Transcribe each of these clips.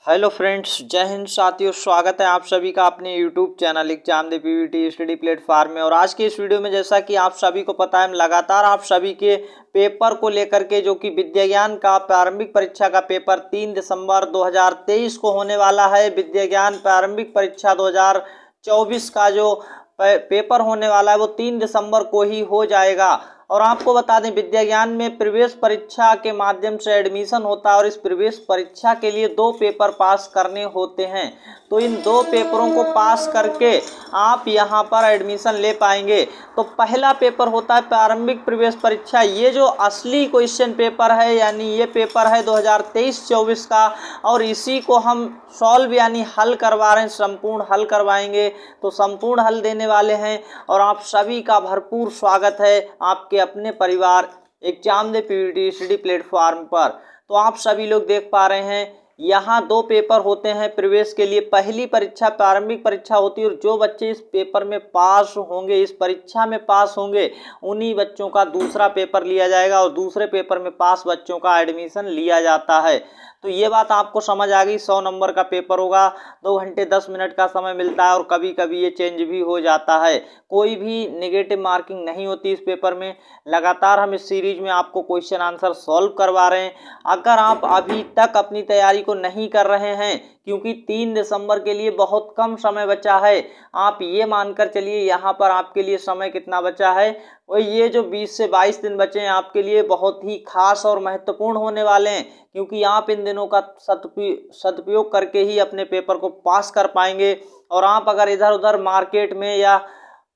Hello friends, जय हिंद साथियों। स्वागत है आप सभी का अपने YouTube channel Examdev PVT study platform में। और आज की इस वीडियो में जैसा कि आप सभी को पता है, लगातार आप सभी के पेपर को लेकर के जो कि विज्ञान का प्रारंभिक परीक्षा का पेपर 3 दिसंबर 2023 को होने वाला है। विज्ञान प्रारंभिक परीक्षा 2024 का जो पेपर होने वाला है वो 3 दिसंबर को ही हो जाएगा। और आपको बता दें, विज्ञान में प्रवेश परीक्षा के माध्यम से एडमिशन होता है और इस प्रवेश परीक्षा के लिए 2 पेपर पास करने होते हैं। तो इन 2 पेपरों को पास करके आप यहां पर एडमिशन ले पाएंगे। तो पहला पेपर होता है प्रारंभिक प्रवेश परीक्षा। ये जो असली क्वेश्चन पेपर है, यानी ये पेपर है 2023-24 का, और इसी को हम सॉल्व यानी हल करवा रहे हैं, संपूर्ण हल करवाएंगे। तो संपूर्ण हल देने वाले हैं और आप सभी का भरपूर स्वागत है आपके अपने परिवार एग्जामदेव पीवीटी स्टडी प्लेटफॉर्म पर। तो आप सभी लोग देख पा रहे हैं, यहाँ 2 पेपर होते हैं प्रवेश के लिए। पहली परीक्षा प्रारंभिक परीक्षा होती है और जो बच्चे इस पेपर में पास होंगे, इस परीक्षा में पास होंगे, उन्हीं बच्चों का दूसरा पेपर लिया जाएगा और दूसरे पेपर में पास बच्चों का एडमिशन लिया जाता है। तो ये बात आपको समझ आ गई। 100 नंबर का पेपर होगा, 2 घंटे 10 मिनट का समय मिलता है और कभी कभी ये चेंज भी हो जाता है। कोई भी नेगेटिव मार्किंग नहीं होती इस पेपर में। लगातार हम इस सीरीज में आपको क्वेश्चन आंसर सॉल्व करवा रहे हैं। अगर आप अभी तक अपनी तैयारी को नहीं कर रहे हैं, क्योंकि 3 दिसंबर के लिए बहुत कम समय बचा है, आप ये मानकर चलिए यहाँ पर आपके लिए समय कितना बचा है, और ये जो 20 से 22 दिन बचे हैं आपके लिए बहुत ही खास और महत्वपूर्ण होने वाले हैं, क्योंकि आप इन दिनों का सदुपयोग करके ही अपने पेपर को पास कर पाएंगे। और आप अगर इधर उधर मार्केट में या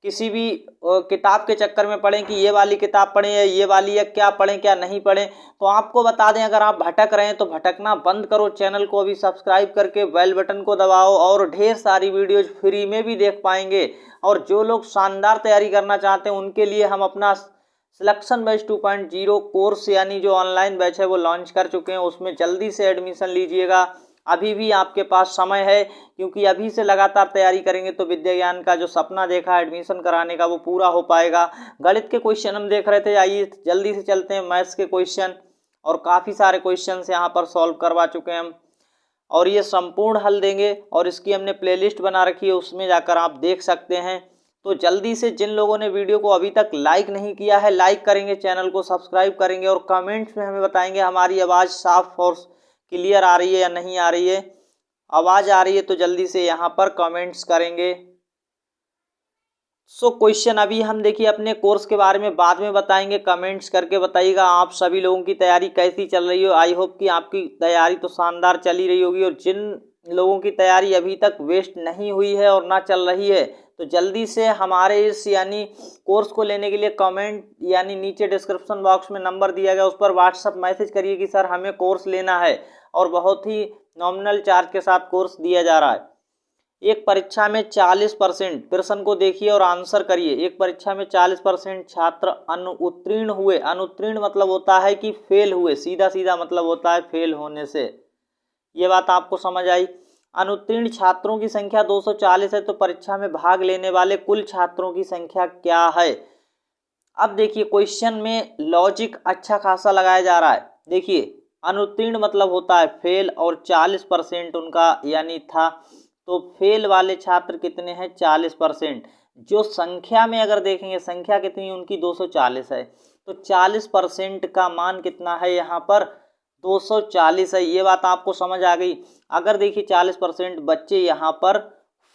किसी भी किताब के चक्कर में पढ़ें कि ये वाली किताब पढ़ें या ये वाली, या क्या पढ़ें क्या नहीं पढ़ें, तो आपको बता दें, अगर आप भटक रहे हैं तो भटकना बंद करो। चैनल को अभी सब्सक्राइब करके बेल बटन को दबाओ और ढेर सारी वीडियोज फ्री में भी देख पाएंगे। और जो लोग शानदार तैयारी करना चाहते हैं उनके लिए हम अपना सिलेक्शन बैच 2.0 कोर्स यानी जो ऑनलाइन बैच है वो लॉन्च कर चुके हैं। उसमें जल्दी से एडमिशन लीजिएगा, अभी भी आपके पास समय है, क्योंकि अभी से लगातार तैयारी करेंगे तो विज्ञान का जो सपना देखा एडमिशन कराने का वो पूरा हो पाएगा। गणित के क्वेश्चन हम देख रहे थे, आइए जल्दी से चलते हैं मैथ्स के क्वेश्चन। और काफ़ी सारे क्वेश्चन यहाँ पर सॉल्व करवा चुके हैं हम, और ये संपूर्ण हल देंगे। और इसकी हमने प्लेलिस्ट बना रखी है, उसमें जाकर आप देख सकते हैं। तो जल्दी से जिन लोगों ने वीडियो को अभी तक लाइक नहीं किया है, लाइक करेंगे, चैनल को सब्सक्राइब करेंगे और कमेंट्स में हमें बताएंगे हमारी आवाज़ साफ और क्लियर आ रही है या नहीं आ रही है। आवाज़ आ रही है तो जल्दी से यहाँ पर कमेंट्स करेंगे। क्वेश्चन अभी हम देखिए अपने कोर्स के बारे में बाद में बताएंगे, कमेंट्स करके बताइएगा आप सभी लोगों की तैयारी कैसी चल रही हो। आई होप कि आपकी तैयारी तो शानदार चली रही होगी। और जिन लोगों की तैयारी अभी तक वेस्ट नहीं हुई है और ना चल रही है, तो जल्दी से हमारे इस यानी कोर्स को लेने के लिए कमेंट यानी नीचे डिस्क्रिप्शन बॉक्स में नंबर दिया गया, उस पर व्हाट्सअप मैसेज करिए कि सर हमें कोर्स लेना है। और बहुत ही नॉमिनल चार्ज के साथ कोर्स दिया जा रहा है। एक परीक्षा में 40% प्रश्न को देखिए और आंसर करिए। एक परीक्षा में 40% छात्र अनुत्तीर्ण हुए। अनुत्तीर्ण मतलब होता है कि फेल हुए, सीधा सीधा मतलब होता है फेल होने से। ये बात आपको समझ आई। अनुत्तीर्ण छात्रों की संख्या 240 है, तो परीक्षा में भाग लेने वाले कुल छात्रों की संख्या क्या है। अब देखिए क्वेश्चन में लॉजिक अच्छा खासा लगाया जा रहा है। देखिए अनुत्तीर्ण मतलब होता है फेल, और 40% उनका यानी था, तो फेल वाले छात्र कितने हैं, 40%। जो संख्या में अगर देखेंगे, संख्या कितनी उनकी 240 है, तो 40% का मान कितना है यहाँ पर, 240 है। ये बात आपको समझ आ गई। अगर देखिए 40% बच्चे यहाँ पर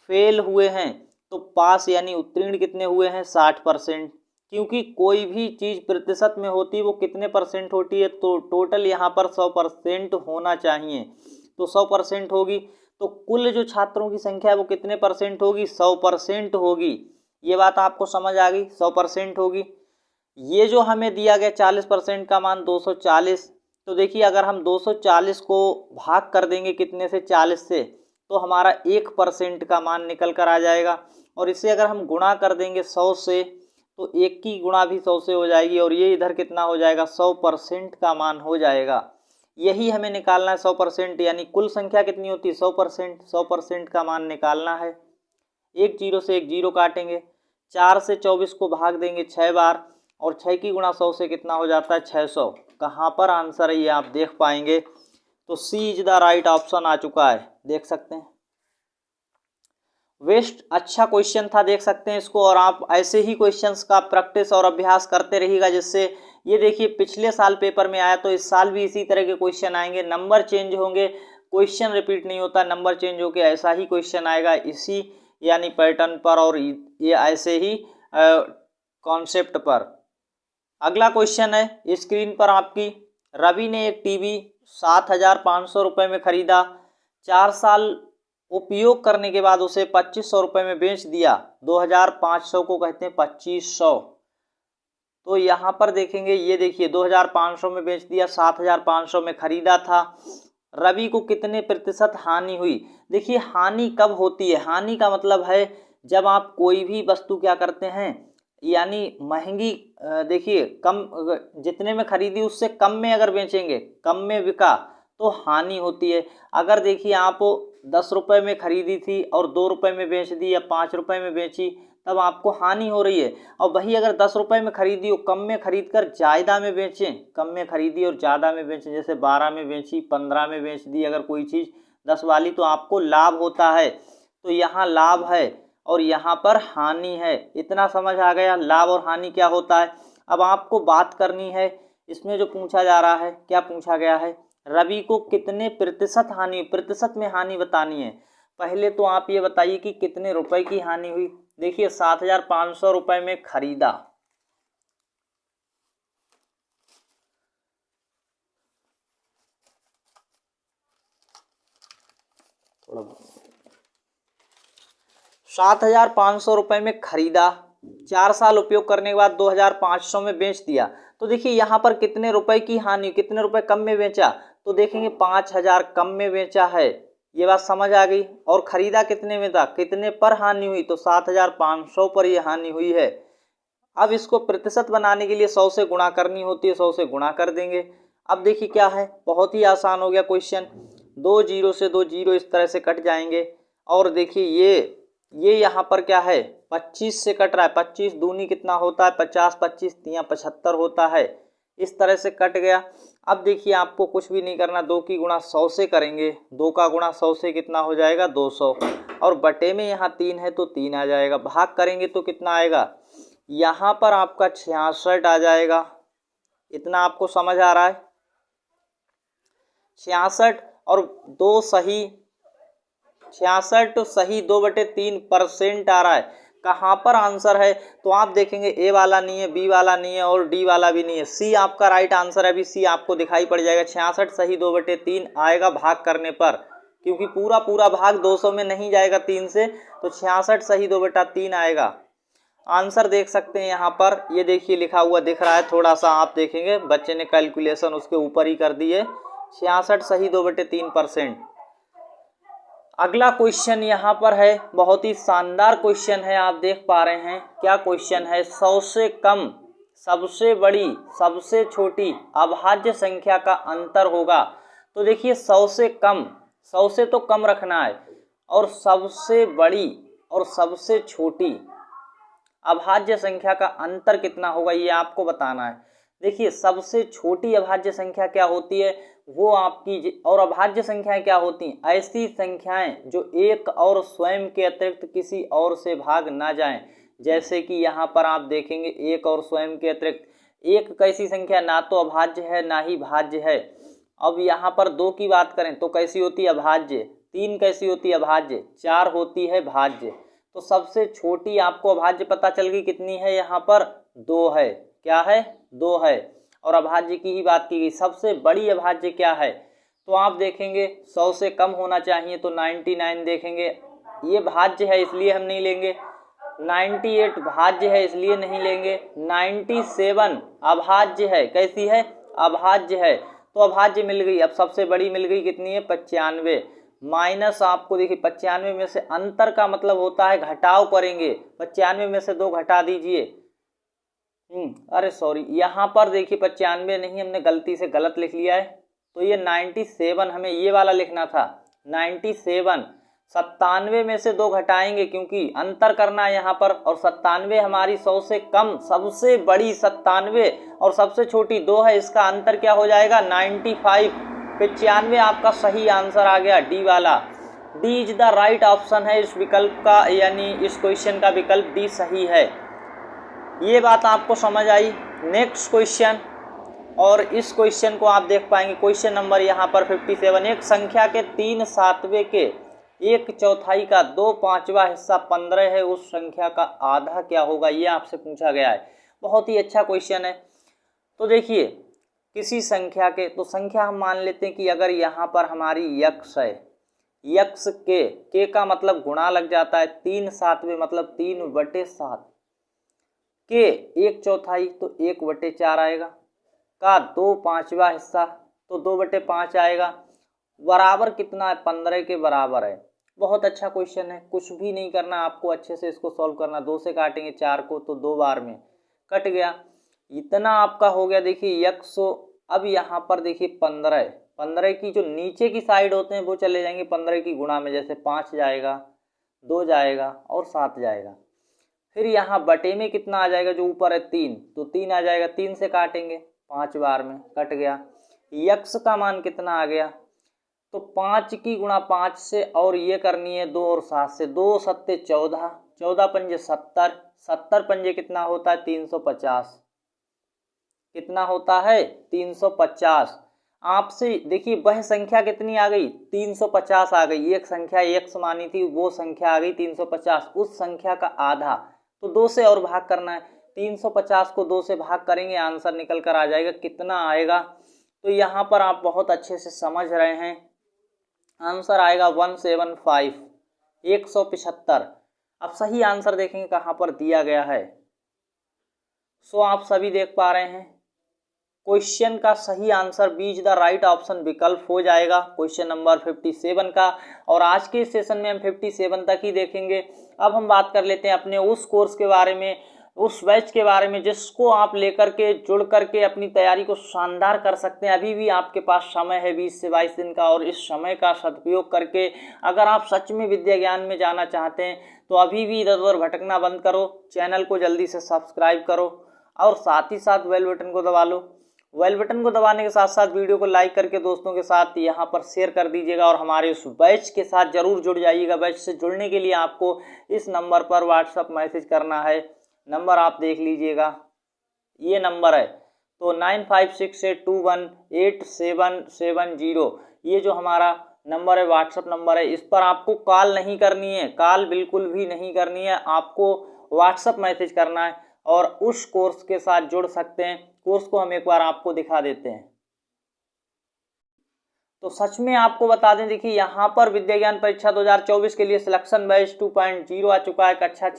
फेल हुए हैं, तो पास यानी उत्तीर्ण कितने हुए हैं, 60%। क्योंकि कोई भी चीज़ प्रतिशत में होती है वो कितने परसेंट होती है, तो टोटल यहाँ पर 100% होना चाहिए, तो 100% होगी। तो कुल जो छात्रों की संख्या है वो कितने परसेंट होगी, 100% होगी। ये बात आपको समझ आ गई, 100% होगी। ये जो हमें दिया गया 40% का मान 240, तो देखिए अगर हम 240 को भाग कर देंगे कितने से, 40 से, तो हमारा 1% का मान निकल कर आ जाएगा। और इसे अगर हम गुणा कर देंगे 100 से, तो 1 की गुणा भी 100 से हो जाएगी, और ये इधर कितना हो जाएगा, 100% का मान हो जाएगा। यही हमें निकालना है, 100%, यानी कुल संख्या कितनी होती है, 100%। 100% का मान निकालना है। एक जीरो से एक जीरो काटेंगे, 4 से 24 को भाग देंगे 6 बार, और 6 की गुणा 100 से कितना हो जाता है, 600। कहाँ पर आंसर है ये आप देख पाएंगे। तो सी इज द राइट ऑप्शन आ चुका है, देख सकते हैं। वेस्ट अच्छा क्वेश्चन था, देख सकते हैं इसको, और आप ऐसे ही क्वेश्चंस का प्रैक्टिस और अभ्यास करते रहिएगा, जिससे ये देखिए पिछले साल पेपर में आया तो इस साल भी इसी तरह के क्वेश्चन आएंगे। नंबर चेंज होंगे, क्वेश्चन रिपीट नहीं होता, नंबर चेंज होके ऐसा ही क्वेश्चन आएगा इसी यानी पैटर्न पर और ये ऐसे ही कॉन्सेप्ट पर। अगला क्वेश्चन है स्क्रीन पर आपकी, रवि ने एक टीवी 7,500 रुपये में खरीदा, 4 साल उपयोग करने के बाद उसे 2,500 रुपये में बेच दिया। 2,500 को कहते हैं 2,500। तो यहाँ पर देखेंगे, ये देखिए 2,500 में बेच दिया, 7,500 में खरीदा था। रवि को कितने प्रतिशत हानि हुई? देखिए हानि कब होती है, हानि का मतलब है जब आप कोई भी वस्तु क्या करते हैं, यानी महंगी, देखिए कम, जितने में खरीदी उससे कम में अगर बेचेंगे, कम में बिका तो हानि होती है। अगर देखिए आप 10 रुपये में खरीदी थी और 2 रुपये में बेच दी या 5 रुपये में बेची, तब आपको हानि हो रही है। और वही अगर 10 रुपये में खरीदी हो, कम में खरीद कर ज़्यादा में बेचें, कम में खरीदी और ज़्यादा में बेचें, जैसे 12 में बेची, 15 में बेच दी अगर कोई चीज़ 10 वाली, तो आपको लाभ होता है। तो यहाँ लाभ है और यहाँ पर हानि है। इतना समझ आ गया लाभ और हानि क्या होता है। अब आपको बात करनी है, इसमें जो पूछा जा रहा है, क्या पूछा गया है, रवि को कितने प्रतिशत हानि, प्रतिशत में हानि बतानी है। पहले तो आप ये बताइए कि कितने रुपए की हानि हुई। देखिए 7,500 रुपये में खरीदा, थोड़ा 7,500 रुपये में खरीदा, 4 साल उपयोग करने के बाद 2,500 में बेच दिया। तो देखिए यहाँ पर कितने रुपए की हानि, कितने रुपए कम में बेचा, तो देखेंगे 5,000 कम में बेचा है, ये बात समझ आ गई। और खरीदा कितने में था, कितने पर हानि हुई, तो 7,500 पर ये हानि हुई है। अब इसको प्रतिशत बनाने के लिए 100 से गुणा करनी होती है, 100 से गुणा कर देंगे। अब देखिए क्या है, बहुत ही आसान हो गया क्वेश्चन, 2 जीरो से 2 जीरो इस तरह से कट जाएंगे। और देखिए ये यहाँ पर क्या है, 25 से कट रहा है, 25 दूनी कितना होता है 50, 25 तियाँ 75 होता है, इस तरह से कट गया। अब देखिए आपको कुछ भी नहीं करना, 2 की गुणा 100 से करेंगे, 2 का गुणा 100 से कितना हो जाएगा 200, और बटे में यहाँ 3 है तो 3 आ जाएगा, भाग करेंगे तो कितना आएगा, यहाँ पर आपका 66 आ जाएगा। इतना आपको समझ आ रहा है, 66 और 2 सही, 66 सही 2/3% आ रहा है। कहाँ पर आंसर है, तो आप देखेंगे ए वाला नहीं है, बी वाला नहीं है और डी वाला भी नहीं है, सी आपका राइट आंसर है। अभी सी आपको दिखाई पड़ जाएगा, 66 सही 2/3 आएगा भाग करने पर, क्योंकि पूरा पूरा भाग 200 में नहीं जाएगा 3 से, तो 66 सही 2/3 आएगा। आंसर देख सकते हैं यहाँ पर, ये देखिए लिखा हुआ दिख रहा है, थोड़ा सा आप देखेंगे बच्चे ने कैलकुलेशन उसके ऊपर ही कर दी है, 66 सही 2/3%। अगला क्वेश्चन यहाँ पर है, बहुत ही शानदार क्वेश्चन है, आप देख पा रहे हैं क्या क्वेश्चन है, 100 से कम, सबसे बड़ी, सबसे छोटी अभाज्य संख्या का अंतर होगा। तो देखिए 100 से कम, 100 से तो कम रखना है, और सबसे बड़ी और सबसे छोटी अभाज्य संख्या का अंतर कितना होगा, ये आपको बताना है। देखिए सबसे छोटी अभाज्य संख्या क्या होती है, वो आपकी, और अभाज्य संख्याएं क्या होती हैं, ऐसी संख्याएं जो एक और स्वयं के अतिरिक्त किसी और से भाग ना जाएं। जैसे कि यहाँ पर आप देखेंगे एक और स्वयं के अतिरिक्त, एक कैसी संख्या, ना तो अभाज्य है ना ही भाज्य है। अब यहाँ पर 2 की बात करें तो कैसी होती है, अभाज्य, 3 कैसी होती है, अभाज्य, 4 होती है भाज्य। तो सबसे छोटी आपको अभाज्य पता चल गई, कितनी है, यहाँ पर 2 है, क्या है, 2 है। और अभाज्य की ही बात की गई, सबसे बड़ी अभाज्य क्या है, तो आप देखेंगे 100 से कम होना चाहिए, तो 99 देखेंगे, ये भाज्य है इसलिए हम नहीं लेंगे, 98 भाज्य है इसलिए नहीं लेंगे, 97 अभाज्य है, कैसी है, अभाज्य है, तो अभाज्य मिल गई। अब सबसे बड़ी मिल गई, कितनी है, 95, माइनस आपको देखिए 95 में से अंतर का मतलब होता है घटाव करेंगे, 95 में से 2 घटा दीजिए, अरे सॉरी, यहाँ पर देखिए 95 नहीं, हमने गलती से गलत लिख लिया है, तो ये 97 हमें ये वाला लिखना था, 97, 97 में से 2 घटाएंगे क्योंकि अंतर करना है यहाँ पर, और 97 हमारी 100 से कम, सबसे बड़ी 97 और सबसे छोटी 2 है, इसका अंतर क्या हो जाएगा 95, 95 आपका सही आंसर आ गया, डी वाला। D is the right option है इस विकल्प का, यानी इस क्वेश्चन का विकल्प डी सही है। ये बात आपको समझ आई। नेक्स्ट क्वेश्चन, और इस क्वेश्चन को आप देख पाएंगे, क्वेश्चन नंबर यहाँ पर 57। एक संख्या के 3/7 के 1/4 का 2/5 हिस्सा 15 है, उस संख्या का आधा क्या होगा, ये आपसे पूछा गया है। बहुत ही अच्छा क्वेश्चन है। तो देखिए, किसी संख्या के, तो संख्या हम मान लेते हैं कि अगर यहाँ पर हमारी यक्स है, यक्स के का मतलब गुणा लग जाता है, 3/7 मतलब 3/7 के 1/4 तो 1/4 आएगा, का 2/5 हिस्सा तो 2/5 आएगा, बराबर कितना है, 15 के बराबर है। बहुत अच्छा क्वेश्चन है, कुछ भी नहीं करना आपको, अच्छे से इसको सॉल्व करना। 2 से काटेंगे 4 को तो 2 बार में कट गया, इतना आपका हो गया। देखिए यक्स, अब यहाँ पर देखिए 15 की जो नीचे की साइड होते हैं वो चले जाएंगे 15 की गुणा में, जैसे 5 जाएगा, 2 जाएगा और 7 जाएगा। फिर यहाँ बटे में कितना आ जाएगा, जो ऊपर है 3, तो 3 आ जाएगा, 3 से काटेंगे 5 बार में कट गया। यक्स का मान कितना आ गया, तो 5 की गुणा 5 से, और ये करनी है 2 और 7 से, 2 सत्ते 14, 14 पंजे 70, 70 पंजे कितना होता है, 350। कितना होता है, 350। आपसे देखिए वह संख्या कितनी आ गई, 350 आ गई। एक संख्या एक्स मानी थी, वो संख्या आ गई 350, उस संख्या का आधा। तो 2 से और भाग करना है, 350 को 2 से भाग करेंगे, आंसर निकल कर आ जाएगा, कितना आएगा। तो यहाँ पर आप बहुत अच्छे से समझ रहे हैं, आंसर आएगा 175, 175। अब सही आंसर देखेंगे कहाँ पर दिया गया है। सो आप सभी देख पा रहे हैं, क्वेश्चन का सही answer B is the right option विकल्प हो जाएगा क्वेश्चन नंबर 57 का। और आज के सेशन में हम 57 तक ही देखेंगे। अब हम बात कर लेते हैं अपने उस कोर्स के बारे में, उस बैच के बारे में, जिसको आप लेकर के जुड़ करके अपनी तैयारी को शानदार कर सकते हैं। अभी भी आपके पास समय है 20 से 22 दिन का, और इस समय का सदुपयोग करके अगर आप सच में विद्या ज्ञान में जाना चाहते हैं तो अभी भी इधर उधर भटकना बंद करो, चैनल को जल्दी से सब्सक्राइब करो और साथ ही साथ बेल बटन को दबा लो। बेल बटन को दबाने के साथ साथ वीडियो को लाइक करके दोस्तों के साथ यहाँ पर शेयर कर दीजिएगा, और हमारे उस बैच के साथ जरूर जुड़ जाइएगा। बैच से जुड़ने के लिए आपको इस नंबर पर व्हाट्सएप मैसेज करना है, नंबर आप देख लीजिएगा, ये नंबर है, तो 9568218770, ये जो हमारा नंबर है व्हाट्सएप नंबर है। इस पर आपको कॉल नहीं करनी है, कॉल बिल्कुल भी नहीं करनी है, आपको व्हाट्सएप मैसेज करना है और उस कोर्स के साथ जुड़ सकते हैं। कोर्स को हम एक बार आपको दिखा देते हैं। तो सच में आपको बता दें, देखिए यहाँ पर विद्या ज्ञान परीक्षा 2024 के लिए सिलेक्शन बैच 2.0 आ चुका है, कक्षा